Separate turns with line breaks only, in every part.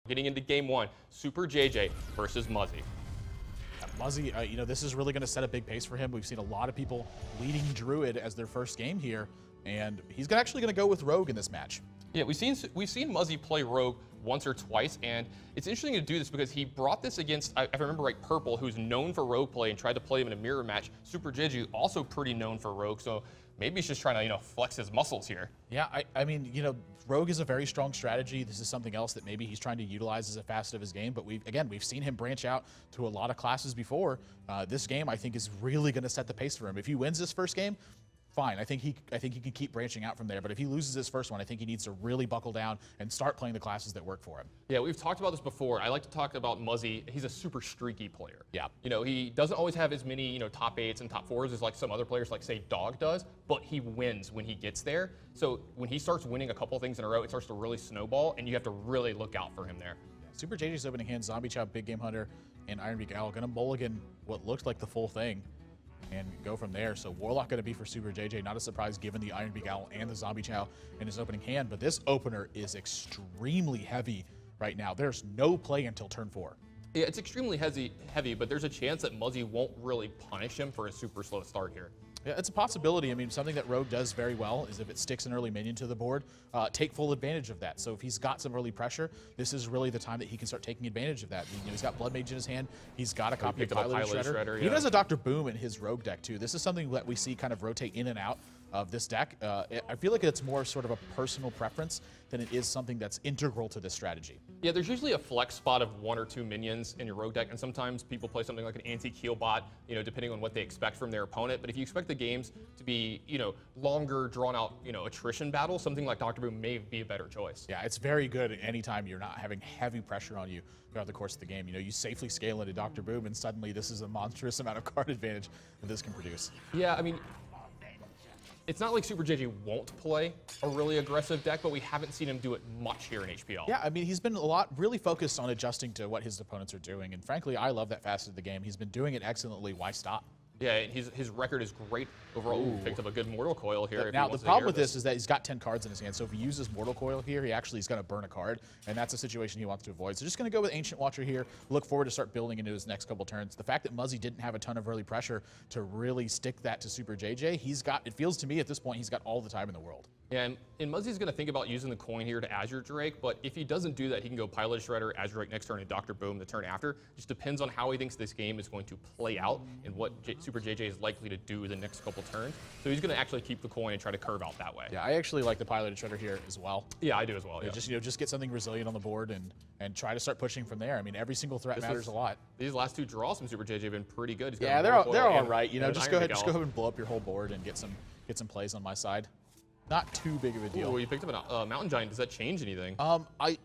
Getting into game one, Superjj versus Muzzy.
Muzzy, you know, this is really going to set a big pace for him. We've seen a lot of people leading Druid as their first game here, and he's actually going to go with Rogue in this match.
Yeah, we've seen Muzzy play Rogue once or twice, and it's interesting to do this because he brought this against, if I remember right, Purple, who's known for Rogue play and tried to play him in a mirror match. Superjj, also pretty known for Rogue, so maybe he's just trying to, you know, flex his muscles here.
Yeah, I mean, you know, Rogue is a very strong strategy. This is something else that maybe he's trying to utilize as a facet of his game, but we've seen him branch out to a lot of classes before. This game, I think, is really going to set the pace for him. If he wins this first game, fine. I think he can keep branching out from there. But if he loses his first one, I think he needs to really buckle down and start playing the classes that work for him.
Yeah, we've talked about this before. I like to talk about Muzzy. He's a super streaky player.
Yeah.
You know, he doesn't always have as many, you know, top 8s and top 4s as like some other players, like say Dog does, but he wins when he gets there. So when he starts winning a couple things in a row, it starts to really snowball, and you have to really look out for him there.
Superjj's opening hand, Zombie Chow, Big Game Hunter, and Iron Beak Owl gonna mulligan what looked like the full thing and go from there. So Warlock going to be for Superjj. Not a surprise given the Iron Beak Owl and the Zombie Chow in his opening hand, but this opener is extremely heavy right now. There's no play until turn 4.
Yeah, it's extremely heavy, but there's a chance that Muzzy won't really punish him for a super slow start here.
Yeah, it's a possibility. I mean, something that Rogue does very well is if it sticks an early minion to the board, take full advantage of that. So if he's got some early pressure, this is really the time that he can start taking advantage of that. You know, he's got Blood Mage in his hand. He's got a copy of Pilot Shredder. He even has a Dr. Boom in his Rogue deck, too. This is something that we see kind of rotate in and out of this deck. I feel like it's more sort of a personal preference than it is something that's integral to this strategy.
Yeah, there's usually a flex spot of 1 or 2 minions in your Rogue deck, and sometimes people play something like an anti-Keel bot, you know, depending on what they expect from their opponent. But if you expect the games to be, you know, longer, drawn-out, you know, attrition battles, something like Dr. Boom may be a better choice.
Yeah, it's very good anytime you're not having heavy pressure on you throughout the course of the game. You know, you safely scale into Dr. Boom, and suddenly this is a monstrous amount of card advantage that this can produce.
Yeah, I mean, it's not like Superjj won't play a really aggressive deck, but we haven't seen him do it much here in HPL.
Yeah, I mean, he's been really focused on adjusting to what his opponents are doing, and frankly, I love that facet of the game. He's been doing it excellently. Why stop?
Yeah, and his record is great overall. Ooh, picked up a good Mortal Coil here.
Now, the problem with this is that he's got 10 cards in his hand, so if he uses Mortal Coil here, he's going to burn a card, and that's a situation he wants to avoid. So just going to go with Ancient Watcher here, look forward to start building into his next couple turns. The fact that Muzzy didn't have a ton of early pressure to really stick that to Superjj, it feels to me at this point, he's got all the time in the world.
Yeah, and Muzzy's going to think about using the coin here to Azure Drake, but if he doesn't do that, he can go Pilot Shredder, Azure Drake next turn, and Dr. Boom the turn after. Just depends on how he thinks this game is going to play out and what Superjj is likely to do the next couple turns. So he's going to actually keep the coin and try to curve out that way.
Yeah, I actually like the Pilot Shredder here as well.
Yeah, I do as well. Yeah.
Just get something resilient on the board and try to start pushing from there. I mean, every single threat matters a lot.
These last 2 draws from Superjj have been pretty good.
Yeah, they're all right. You know, just go ahead and blow up your whole board and get some plays on my side. Not too big of a deal.
Oh, you picked up a Mountain Giant. Does that change anything?
I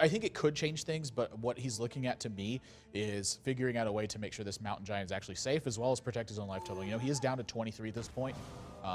think it could change things, but what he's looking at to me is figuring out a way to make sure this Mountain Giant is actually safe, as well as protect his own life total. You know, he is down to 23 at this point,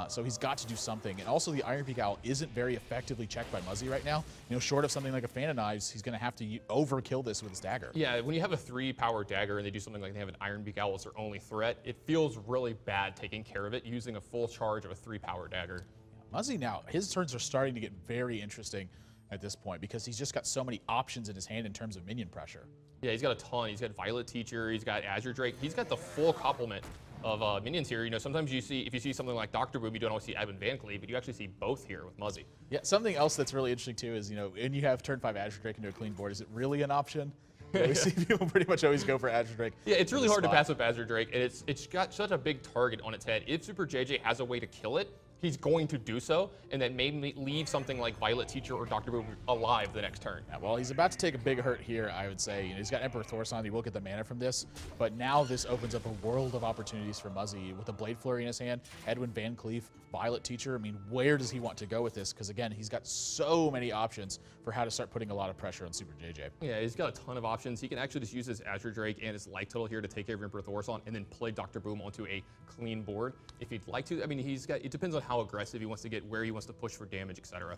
so he's got to do something. And also, the Iron Beak Owl isn't very effectively checked by Muzzy right now. You know, short of something like a Fan of Knives, he's going to have to overkill this with his dagger.
Yeah, when you have a 3-power dagger and they do something like they have an Iron Beak Owl as their only threat, it feels really bad taking care of it using a full charge of a 3-power dagger.
Muzzy now, his turns are starting to get very interesting at this point because he's just got so many options in his hand in terms of minion pressure.
Yeah, he's got a ton. He's got Violet Teacher, he's got Azure Drake. He's got the full complement of minions here. You know, sometimes if you see something like Dr. Boom, you don't always see Evan Van Cleave, but you actually see both here with Muzzy.
Yeah, something else that's really interesting too is, you know, when you have turn 5 Azure Drake into a clean board, is it really an option? We see people pretty much always go for Azure Drake.
Yeah, it's really hard to pass up Azure Drake, and it's got such a big target on its head. If Superjj has a way to kill it, he's going to do so, and then maybe leave something like Violet Teacher or Dr. Boom alive the next turn.
Yeah, well, he's about to take a big hurt here, I would say. You know, he's got Emperor Thorson. He will get the mana from this, but now this opens up a world of opportunities for Muzzy with a Blade Flurry in his hand, Edwin Van Cleef, Violet Teacher. I mean, where does he want to go with this? Because again, he's got so many options for how to start putting a lot of pressure on Superjj.
Yeah, he's got a ton of options. He can actually just use his Azure Drake and his life total here to take care of Emperor Thorson and then play Dr. Boom onto a clean board if he'd like to. I mean, it depends on how aggressive he wants to get, where he wants to push for damage, etc.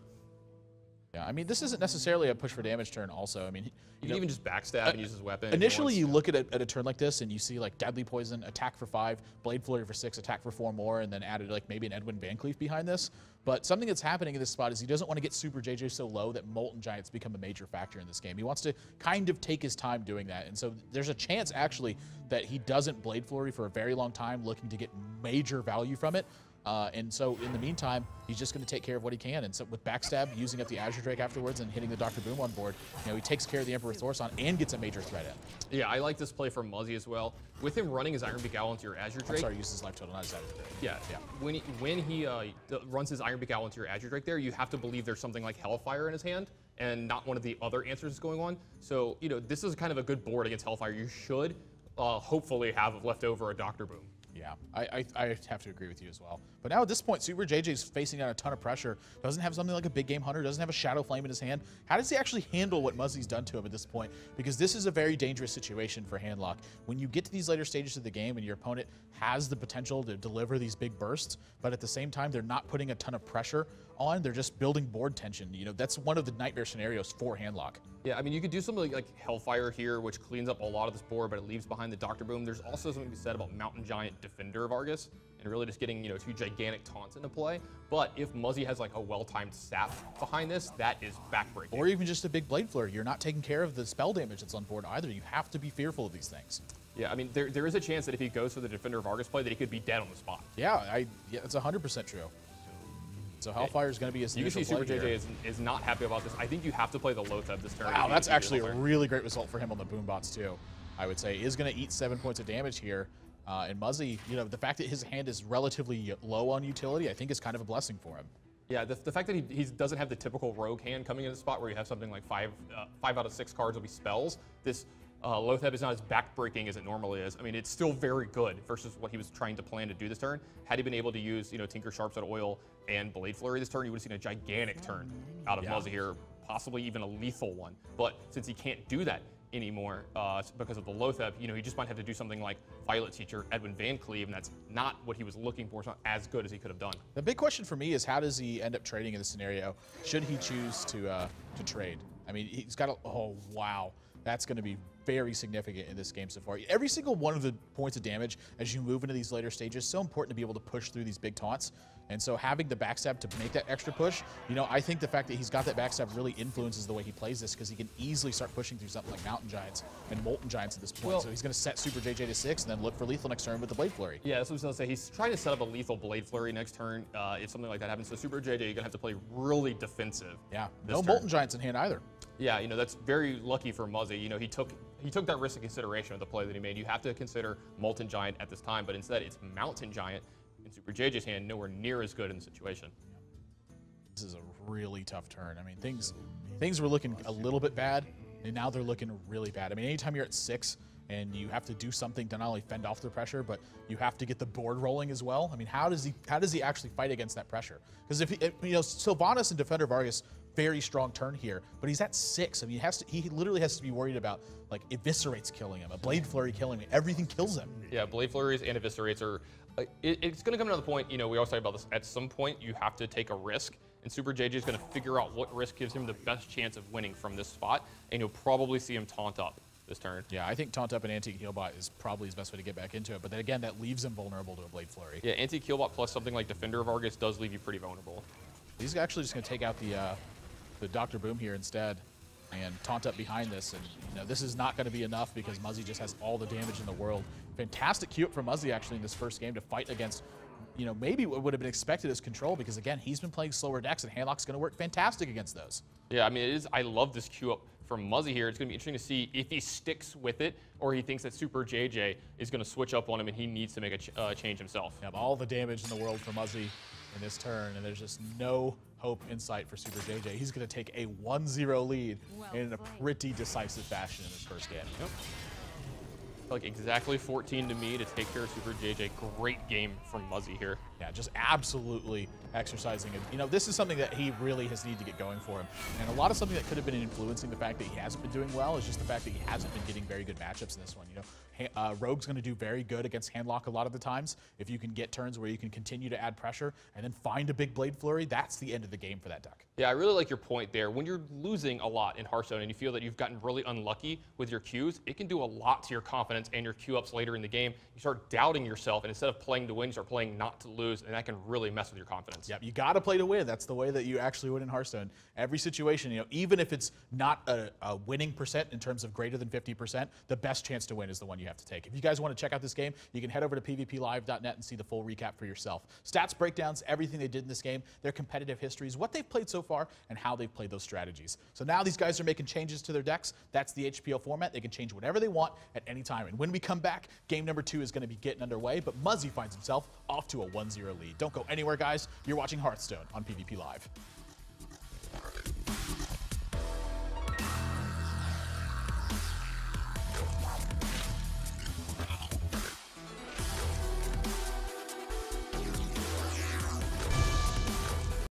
Yeah, I mean, this isn't necessarily a push for damage turn also. I mean,
You can even just backstab and use his weapon.
initially, you look at a turn like this and you see like Deadly Poison, attack for 5, Blade Flurry for 6, attack for 4 more, and then added like maybe an Edwin Van Cleef behind this. But something that's happening in this spot is he doesn't want to get Superjj so low that Molten Giants become a major factor in this game. He wants to kind of take his time doing that. And so there's a chance actually that he doesn't Blade Flurry for a very long time looking to get major value from it. And so in the meantime, he's just going to take care of what he can. And so with backstab, using up the Azure Drake afterwards and hitting the Dr. Boom on board, he takes care of the Emperor Thorson and gets a major threat in.
Yeah, I like this play from Muzzy as well. With him running his Iron Beak Owl into your Azure Drake.
I'm sorry, use his life total, not his Azure Drake.
Yeah. When he runs his Iron Beak Owl into your Azure Drake there, you have to believe there's something like Hellfire in his hand and not one of the other answers that's going on. So, this is kind of a good board against Hellfire. You should hopefully have left over a Dr. Boom.
Yeah, I have to agree with you as well. But now at this point, Superjj is facing down a ton of pressure. Doesn't have something like a big game hunter. Doesn't have a Shadow Flame in his hand. How does he actually handle what Muzzy's done to him at this point? Because this is a very dangerous situation for Handlock. When you get to these later stages of the game and your opponent has the potential to deliver these big bursts, but at the same time, they're not putting a ton of pressure on. They're just building board tension. That's one of the nightmare scenarios for Handlock.
Yeah, I mean, you could do something like Hellfire here, which cleans up a lot of this board, but it leaves behind the Dr. Boom. There's also something to be said about Mountain Giant Defender of Argus, and really just getting, 2 gigantic taunts into play. But if Muzzy has like a well-timed sap behind this, that is backbreaking.
Or even just a big Blade Flurry. You're not taking care of the spell damage that's on board either. You have to be fearful of these things.
Yeah, I mean, there is a chance that if he goes for the Defender of Argus play, that he could be dead on the spot.
Yeah, it's 100% true. So Hellfire is going to be his initial play.
You can see Superjj is not happy about this. I think you have to play the Lotheb this turn.
Wow, that's actually a really great result for him on the Boombots too. I would say is going to eat 7 points of damage here. And Muzzy, the fact that his hand is relatively low on utility, I think is kind of a blessing for him.
Yeah, the fact that he doesn't have the typical rogue hand coming in the spot where you have something like 5 out of 6 cards will be spells. This Lotheb is not as backbreaking as it normally is. I mean, it's still very good versus what he was trying to plan to do this turn. Had he been able to use, Tinker Sharp's Oil and Blade Flurry this turn, you would have seen a gigantic turn out of Muzzy here, possibly even a lethal one. But since he can't do that anymore because of the Lotheb, he just might have to do something like Violet Teacher, Edwin Van Cleef, and that's not what he was looking for. It's not as good as he could have done. The
big question for me is how does he end up trading in this scenario? Should he choose to trade? I mean, he's got oh, wow. That's going to be very significant in this game so far. Every single one of the points of damage as you move into these later stages is so important to be able to push through these big taunts. And so having the backstab to make that extra push, I think the fact that he's got that backstab really influences the way he plays this because he can easily start pushing through something like Mountain Giants and Molten Giants at this point. So he's going to set Superjj to 6 and then look for lethal next turn with the Blade Flurry.
Yeah, that's what I was going to say. He's trying to set up a lethal Blade Flurry next turn if something like that happens. So Superjj, you're going to have to play really defensive.
Yeah, no Molten Giants in hand either.
Yeah, that's very lucky for Muzzy. He took that risk of consideration of the play that he made. You have to consider Molten Giant at this time, but instead it's Mountain Giant in Superjj's hand, nowhere near as good in the situation.
This is a really tough turn. I mean, things were looking a little bit bad, and now they're looking really bad. I mean, anytime you're at 6 and you have to do something to not only fend off the pressure, but you have to get the board rolling as well. I mean, how does he actually fight against that pressure? Because if Sylvanas and Defender of Argus, very strong turn here, but he's at 6. I mean, he literally has to be worried about like Eviscerates killing him, a Blade Flurry killing him. Everything kills him.
Yeah, Blade Flurries and Eviscerates are. It's going to come to the point. We always talk about this. At some point, you have to take a risk, and Superjj is going to figure out what risk gives him the best chance of winning from this spot, and you'll probably see him taunt up this turn.
Yeah, I think taunt up and Antique Healbot is probably his best way to get back into it, but then again, that leaves him vulnerable to a Blade Flurry.
Yeah, Antique Healbot plus something like Defender of Argus does leave you pretty vulnerable.
He's actually just going to take out the Dr. Boom here instead and taunt up behind this, and this is not going to be enough because Muzzy just has all the damage in the world. Fantastic queue up from Muzzy actually in this first game to fight against maybe what would have been expected as control because again he's been playing slower decks and Handlock's going to work fantastic against those.
Yeah, I mean I love this queue up from Muzzy here. It's going to be interesting to see if he sticks with it or he thinks that Superjj is going to switch up on him and he needs to make a change himself.
Yeah, all the damage in the world for Muzzy in this turn, and there's just no hope in sight for Superjj. He's going to take a 1-0 lead in a pretty decisive fashion in this first game.
Yep. Like exactly 14 to me to take care of Superjj. Great game from Muzzy here.
Yeah, just absolutely exercising it. This is something that he really has needed to get going for him. And a lot of something that could have been influencing the fact that he hasn't been doing well is just the fact that he hasn't been getting very good matchups in this one. Rogue's going to do very good against Handlock a lot of the times. If you can get turns where you can continue to add pressure and then find a big Blade Flurry, that's the end of the game for that deck.
Yeah, I really like your point there. When you're losing a lot in Hearthstone and you feel that you've gotten really unlucky with your queues, it can do a lot to your confidence and your queue ups later in the game. You start doubting yourself, and instead of playing to win, you start playing not to lose, and that can really mess with your confidence.
Yep, you got to play to win. That's the way that you actually win in Hearthstone. Every situation, even if it's not a winning percent in terms of greater than 50%, the best chance to win is the one you have to take. If you guys want to check out this game, you can head over to pvplive.net and see the full recap for yourself. Stats, breakdowns, everything they did in this game, their competitive histories, what they've played so far, and how they've played those strategies. So now these guys are making changes to their decks. That's the HPL format. They can change whatever they want at any time. And when we come back, game number 2 is going to be getting underway, but Muzzy finds himself off to a 1-0 lead. Don't go anywhere, guys. You're watching Hearthstone on PvP Live.